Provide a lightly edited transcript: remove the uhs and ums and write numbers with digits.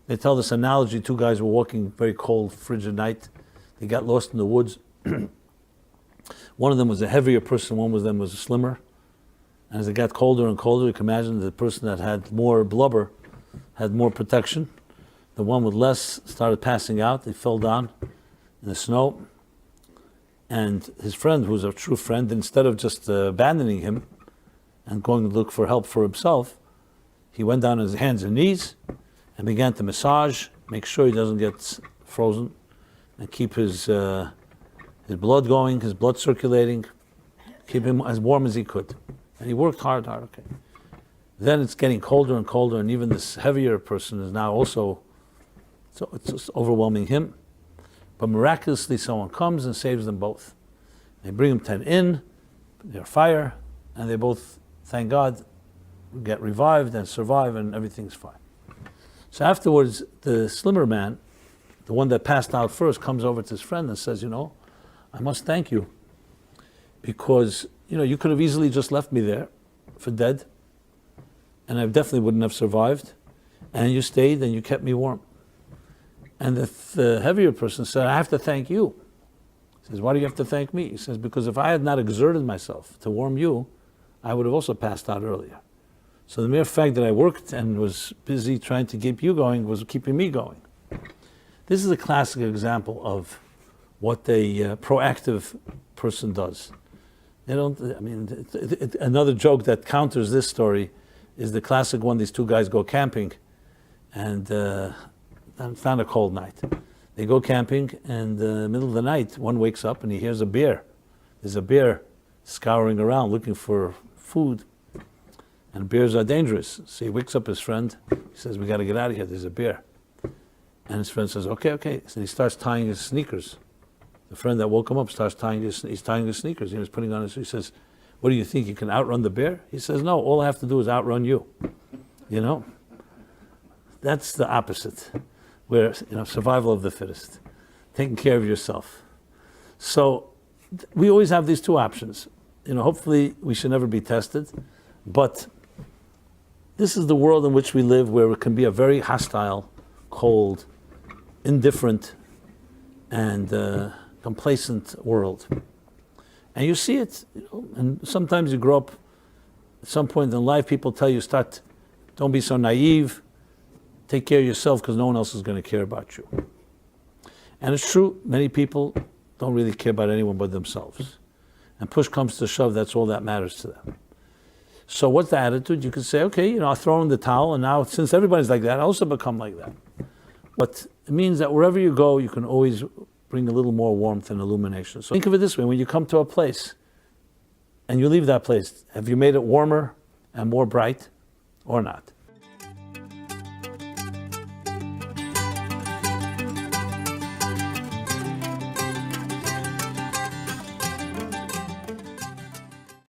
They tell this analogy, two guys were walking very cold, frigid night. They got lost in the woods. One of them was a heavier person, one of them was a slimmer. And as it got colder and colder, you can imagine the person that had more blubber had more protection. The one with less started passing out. He fell down in the snow. And his friend, who was a true friend, instead of just abandoning him and going to look for help for himself, he went down on his hands and knees and began to massage, make sure he doesn't get frozen, and keep his blood going, his blood circulating, keep him as warm as he could. And he worked hard, okay. Then it's getting colder and colder, and even this heavier person is now also, so it's just overwhelming him. But miraculously someone comes and saves them both. They bring them 10 in, they're fire, and they both, thank God, get revived and survive, and everything's fine. So afterwards, the slimmer man, the one that passed out first, comes over to his friend and says, I must thank you, because you could have easily just left me there for dead, and I definitely wouldn't have survived, and you stayed and you kept me warm. And the heavier person said, I have to thank you. He says, why do you have to thank me? He says, because if I had not exerted myself to warm you, I would have also passed out earlier. So the mere fact that I worked and was busy trying to keep you going was keeping me going. This is a classic example of what a proactive person does. Another joke that counters this story is the classic one. These two guys go camping and found a cold night. They go camping, and in the middle of the night, one wakes up and he hears a bear. There's a bear scouring around looking for food, and bears are dangerous. So he wakes up his friend. He says, we got to get out of here. There's a bear. And his friend says, okay. So he starts tying his sneakers. The friend that woke him up starts tying his sneakers. He was putting on he says, what do you think, you can outrun the bear? He says, no, all I have to do is outrun you. That's the opposite, where survival of the fittest, taking care of yourself. So we always have these two options. Hopefully we should never be tested, but this is the world in which we live, where it can be a very hostile, cold, indifferent, and complacent world. And you see it, and sometimes you grow up, at some point in life, people tell you, don't be so naive, take care of yourself because no one else is going to care about you. And it's true, many people don't really care about anyone but themselves. And push comes to shove, that's all that matters to them. So what's the attitude? You could say, okay, I'll throw in the towel, and now since everybody's like that, I'll also become like that. But it means that wherever you go, you can always bring a little more warmth and illumination. So think of it this way, when you come to a place and you leave that place, have you made it warmer and more bright or not?